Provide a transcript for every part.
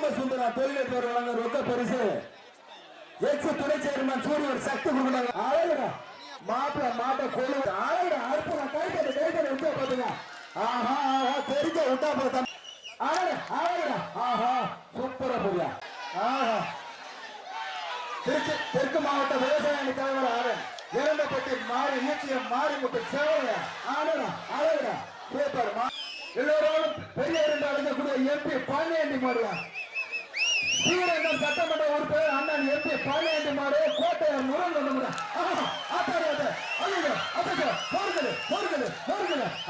சோமசுந்தரா தொழிலதிபர் வழங்க ரொக்க பரிசு எக்ஸ் துணை சேர்மன் சூரியன் சக்தி கொடுக்குறாங்க. அழகுடா மாட்ட கொழு அழகுடா அற்புதம் கைப்பட விட்டா பாத்துங்க. ஆஹா ஆஹா தெரிஞ்ச விட்டா பார்த்தா அழகுடா ஆஹா சூப்பரா போறியா. ஆஹா திருச்சி தெற்கு மாவட்ட விவசாய அணி தலைவர் ஆரன் இரண்டப்பட்டி மாறி இயக்கியம் மாறிமுட்டு சேவையா அழகுடா பேப்பர் எல்லோரும் பெரிய இரண்டு அடைஞ்சக்கூடிய எம்பி பாண்டியாண்டி மாடுவா. ஸ்ரீரங்கம் சட்டமன்ற உறுப்பினர் அண்ணன் எம்பி பாண்டியாண்டி மாடு கோட்டையார் முருகன் வந்து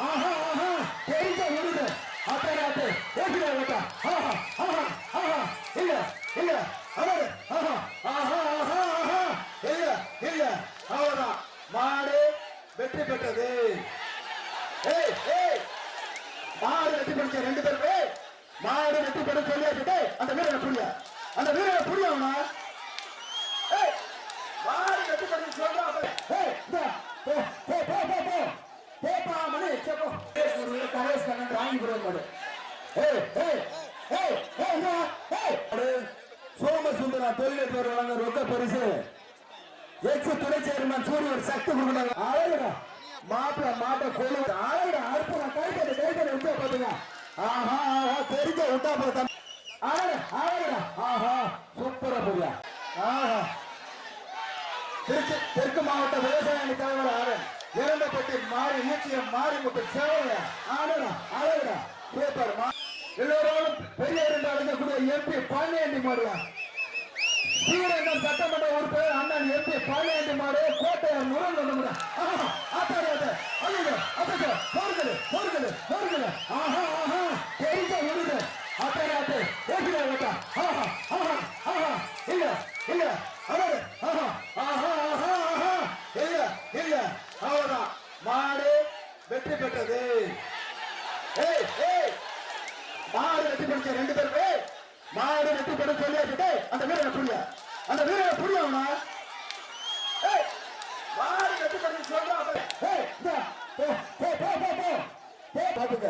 ஆஹா ஆஹா தெரிஞ்ச உருது அத்தாராத்து பேசுகிறா ஆஹா ஆஹா ஆஹா இல்ல இல்ல அவரு ஆஹா ஆஹா ஆஹா ஆஹா இல்ல இல்ல அவர்தான் மாடு வெற்றி பெற்றது. ஏய் ஏய் மாடு வெற்றி பெற்ற ரெண்டு பேருமே மாடு வெற்றி பெற்ற சொல்லிட்டு அந்த வீரனை புரிய அந்த வீரனை புரியவனா மாடு வெற்றி பெற்ற சொல்றாங்க. சோமசுந்தரா தொழிலதிபர் வழங்க ரொக்க பரிசு எக்ஸ் துணை சேர்மன் சூரியன் சக்தி கொடுக்குறாங்க. அழகுடா மாட்ட கொழு அழகுடா அற்புதம் கைப்பட விட்டா பாத்துங்க. ஆஹா ஆஹா தெரிஞ்ச விட்டா பார்த்தா அழகுடா ஆஹா சூப்பரா போறியா. ஆஹா திருச்சி தெற்கு மாவட்ட விவசாய அணி தலைவர் ஆரன் இரண்டப்பட்டி மாறி இயக்கியம் மாறிமுட்டு சேவையா அழகுடா பேப்பர் எல்லோரும் பெரிய இரண்டு அடைஞ்சக்கூடிய எம்பி பாண்டியாண்டி மாடுவா. ஸ்ரீரங்கம் சட்டமன்ற உறுப்பினர் அண்ணன் எம்பி பாண்டியாண்டி மாடு கோட்டையார் முருகன் வந்து ஆஹா ஆஹா தெரிஞ்ச உருது அத்தாராத்து பேசுகிறா ஆஹா ஆஹா ஆஹா இல்ல இல்ல அவரு ஆஹா ஆஹா ஆஹா ஆஹா இல்ல இல்ல அவர்தான் மாடு வெற்றி பெற்றது. ஏய் ஏய் மாடு வெற்றி பெற்ற ரெண்டு பேருமே மாடு வெற்றி பெற்ற சொல்லிட்டு அந்த வீரனை புரிய அந்த வீரனை புரியவனா மாடு வெற்றி பெற்ற சொல்றாங்க. பாத்துங்க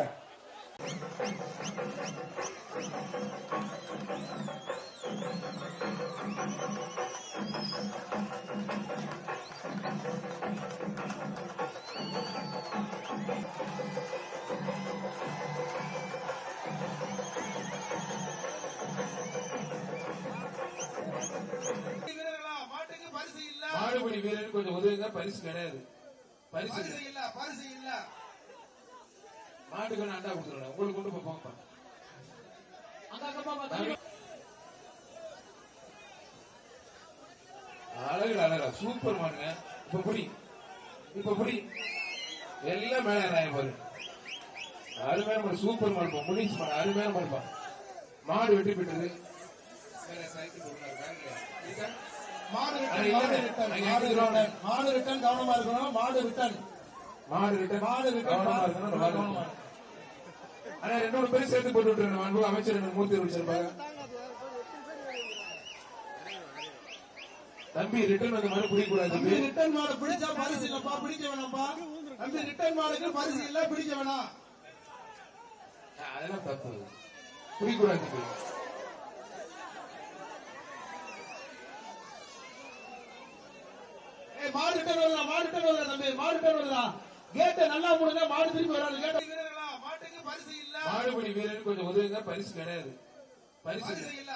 மாடுபடி வீரன் கொஞ்சம் உதவுங்க. பரிசு கிடையாது. பரிசு இல்ல பரிசு இல்ல மாட்டுக்கு அண்டா கொடுத்துருங்க. உங்களுக்கு கொண்டு போப்பா. அழகா சூப்பர் மாடுங்க. இப்ப புடி எல்லாம் மேல ராயம் பாரு. அருமையான மாடு சூப்பர் மாடுப்பா. முடிச்சு மாடு அருமையான மாடுப்பா. மாடு வெட்டி பெற்றது. மாடு ரிட்டன் கவனமா இருக்கணும். மாடு ரிட்டன் ஆனா 2 பேரும் சேர்த்து போட்டு விட்டுருங்க. அமைச்சர் மூர்த்தி வச்சிருப்பாங்க. தம்பி ரிட்டன் வந்து மாடு பிடிக்க கூடாது. தம்பி ரிட்டன் மாடு பிடிச்சா பரிசு இல்லப்பா, பிடிக்க வேணாம்பா. தம்பி ரிட்டன் மாடுக்கு பரிசு இல்ல, பிடிக்க வேணாம். அதெல்லாம் தப்பு, பிடிக்க கூடாது. மாடு ரிட்டன் வரல தம்பி, மாடு ரிட்டன் வரல. கேட்ட நல்லா முடிஞ்சா மாடு திருப்பி வராது. மாட்டுக்கு பரிசு இல்ல. மாடுபடி வீரன் கொஞ்சம் உதவுங்க. பரிசு கிடையாது. பரிசு இல்ல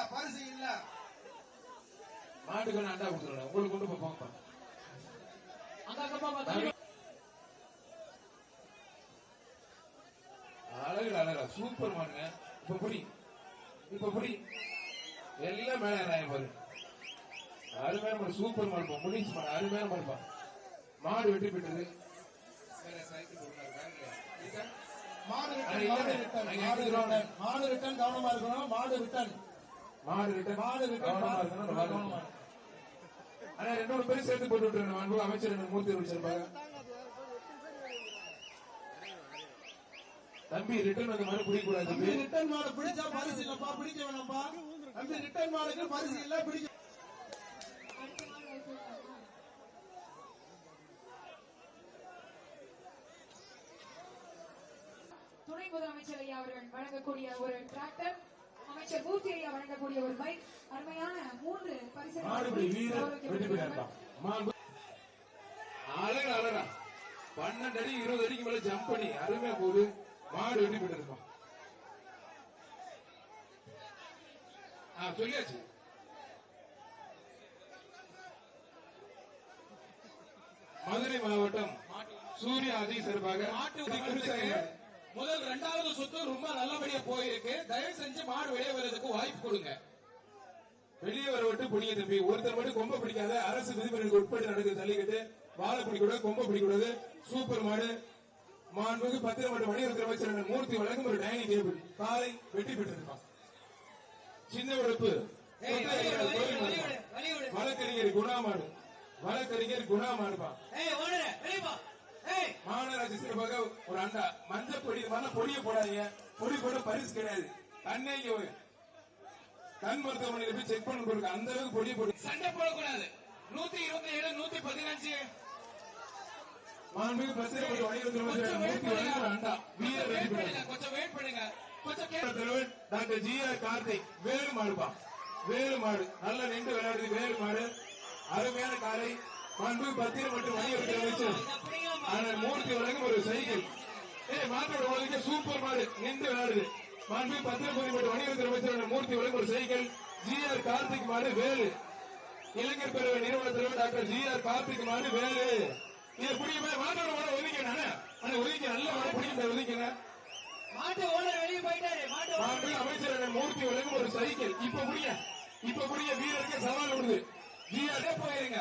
மாட்டுக்கு அண்டா கொடுத்துருங்க. உங்களுக்கு கொண்டு போப்பா. அழகா சூப்பர் மாடுங்க. இப்ப புடி எல்லாம் மேல ராயம் பாரு. அருமையான மாடு சூப்பர் மாடுப்பா. முடிச்சு மாடு அருமையான மாடுப்பா. மாடு வெட்டி பெற்றது. மாடு ரிட்டன் கவனமா இருக்கணும். மாடு ரிட்டன் கவனமா இருக்கணும். ஆனா 2 பேரும் சேர்த்து போட்டு விட்டுருங்க. அமைச்சர் மூர்த்தி வச்சிருப்பாங்க. தம்பி ரிட்டன் வந்து மாடு பிடிக்க கூடாது. தம்பி ரிட்டன் மாடு பிடிச்சா பரிசு இல்லப்பா, பிடிக்க வேணாம்பா. தம்பி ரிட்டன் மாடுக்கு பரிசு இல்ல, பிடிக்க. துணை முதலமைச்சர் ஐயா அவர்கள் வழங்கக்கூடிய ஒரு டிராக்டர் அமைச்சர் மூர்த்தி ஐயா வழங்கக்கூடிய ஒரு பைக் அருமையான 3 பரிசுகள் மாடுபிடி வீரர் வெற்றி பெற்றார். அழகா அழகா 12 அடி 20 அடிக்கு மேல ஜம்ப் பண்ணி அருமையா போது மாடு வெற்றி பெற்றிருக்கோம். சொல்லியாச்சு. மதுரை மாவட்டம் சூரிய அதி சார்பாக முதல் 2வது சுத்து ரொம்ப நல்லபடியா போயிருக்கு. தயவு செஞ்சு மாடு வெளியே வர்றதுக்கு வாய்ப்பு கொடுங்க. வெளியே வர விட்டு புடிங்க தம்பி. ஒருத்தர் மட்டும் கொம்ப பிடிக்காத. அரசு விதிமுறைகளுக்கு உட்பட்டு நடக்குது. ஜல்லிக்கட்டு வாழை பிடிக்கூடாது, கொம்ப பிடிக்கூடாது. சூப்பர் மாடு. மாண்புக்கு பத்திரமட்ட வணிகத்துறை அமைச்சர் மூர்த்தி வழங்கும் ஒரு டைனிங் டேபிள் காலை வெற்றி பெற்றிருக்கான். சின்ன உறுப்பு வழக்கறிஞர் குணாமாடு. வழக்கறிஞர் குணாமாடுப்பா. மாநகராட்சி சிறப்பாக ஒரு அண்டா மஞ்சள் பொடி பொடிய போடாதீங்க. பொடி போட பரிசு கிடையாது. கண்ணே கண் மருத்துவமனையில போய் செக் பண்ண கொடுங்க. அந்த அளவுக்கு பொடிய போடு. சண்டை போடக்கூடாது. 127 115 மாண்புமிகு பிரசிடென்ட் வணிகத்துறை அண்டா வீரர் வெற்றி பெற்றார். கொஞ்சம் வெயிட் பண்ணுங்க. Doctor GR. கார்த்திக் வேலு மாடுப்பா. வேலு மாடு நல்ல நின்று விளையாடுது. வேலு மாடு அருமையான காலை. மாண்புமிகு பத்திரம் மற்றும் வணிகத்துறை அமைச்சர் ஆனால் மூர்த்தி வழங்கும் ஒரு சைக்கிள். மாட்டோட உலக சூப்பர் மாடு நின்று விளையாடுது. மாண்புமிகு பத்திரம் மற்றும் வணிகத்துறை அமைச்சர் மூர்த்தி வழங்கும் ஒரு சைக்கிள். ஜி.ஆர். கார்த்திக் மாடு வேலு. இளைஞர் பேரவை நிறுவன தலைவர் டாக்டர் ஜி.ஆர். கார்த்திக் மாடு வேலு. இதை பிடிக்க மாட்டோட மாட ஒதுக்கணும். ஒதுக்கி நல்ல மாடு பிடிக்க ஒதுக்கல. மாட்டு ஓனர் வெளியே போயிட்டாரு. அமைச்சர் மூர்த்தி வழங்கும் ஒரு சைக்கிள். இப்ப புரிய வீரருக்கு சவால் விடுது. ஜி.ஆர். போயிருங்க.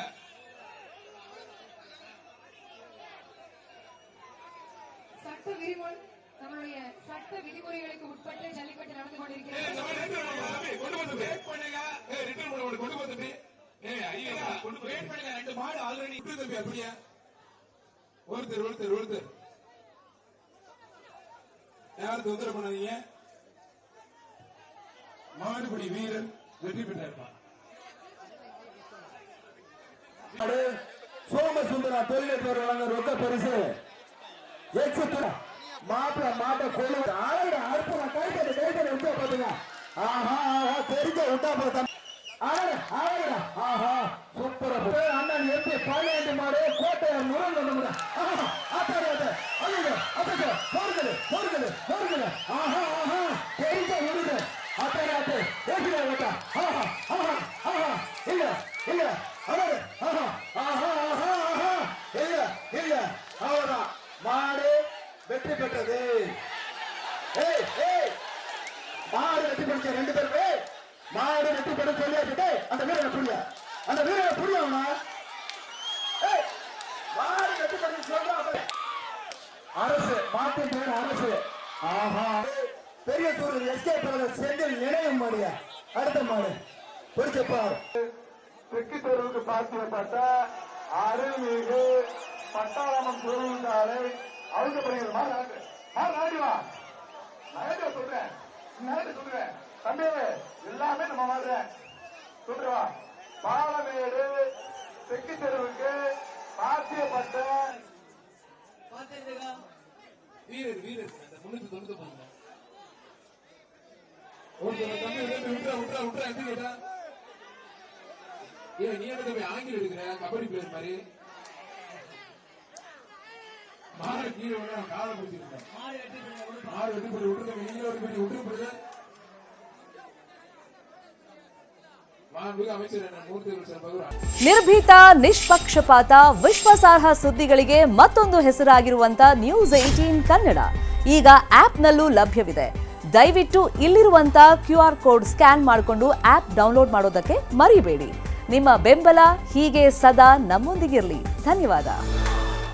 சட்ட விதிமுறை நம்மளுடைய சட்ட விதிமுறைகளுக்கு உட்பட்டு ஜல்லிக்கட்டு நடந்து கொண்டிருக்கிறது. மாடு ஆல்ரெடி அப்படியா ஒருத்தர் யாரும் தொந்தரவு பண்ணாதீங்க. மாடுபிடி வீரர் வெற்றி பெற்றார். சோமசுந்தரா தொழிலதிபர் வழங்க ரொக்க பரிசு மாப்பிள மாட்ட கொழு ஆளுட அற்புதம். கைப்பட உண்டா பாத்துங்க. ஆஹா தெரிஞ்ச உண்டா பார்த்தா ஆஹா சூப்பரா அண்ணன் எப்படி 12 மாடு கோட்டையார் முரண் வந்து ஆஹா தெரிஞ்ச உண்டு அத்தாரு இல்ல இல்ல இல்ல அவ்வளவுதான் மாடு வெற்றி பெற்றது. மாடு வெற்றி பெற்ற 2 பேருக்கு மாடு வெற்றி பெற்ற சொல்லியாச்சு. அந்த வீரனை புரியும் மாடு வெற்றி பெற்ற சொல்ற அரசு மாட்டின் பேர் அரசு. ஆஹா பெரிய சூழல் எஸ்கே செந்தில் நினைவும் மாடியா. அடுத்த மாடு பொறிச்சப்பார் தெற்கு தெருவுக்கு பார்க்கப்பட்ட அருள்மிகு பட்டாளமன் கோவிலுக்காரை அவங்க சொல்றேன் தம்பி எல்லாமே நம்ம வாழ்றேன் சொல்றா. பாலமேடு தெற்கு தெருவுக்கு பாத்தியப்பட்ட வீரர் அந்த 399 விட்டுறா. நீ எனக்கு ஆங்கிலம் எடுக்கிற கபடி பிளேயர் மாதிரி மாடு கீழே காலை பிடிச்சிருக்கேன். மாடு வெட்டி போட்டு விட்டுருக்க. நீங்க ஒரு பெரிய விட்டுருப்படுது. ನಿರ್ಭೀತ, ನಿಷ್ಪಕ್ಷಪಾತ, ವಿಶ್ವಾಸಾರ್ಹ ಸುದ್ದಿಗಳಿಗೆ ಮತ್ತೊಂದು ಹೆಸರಾಗಿರುವಂತ ನ್ಯೂಸ್ 18 ಕನ್ನಡ ಈಗ ಆಪ್ನಲ್ಲೂ ಲಭ್ಯವಿದೆ. ದಯವಿಟ್ಟು ಇಲ್ಲಿರುವಂತ QR ಕೋಡ್ ಸ್ಕ್ಯಾನ್ ಮಾಡಿಕೊಂಡು ಆಪ್ ಡೌನ್ಲೋಡ್ ಮಾಡೋದಕ್ಕೆ ಮರಿಬೇಡಿ. ನಿಮ್ಮ ಬೆಂಬಲ ಹೀಗೆ ಸದಾ ನಮ್ಮೊಂದಿಗಿರಲಿ. ಧನ್ಯವಾದ.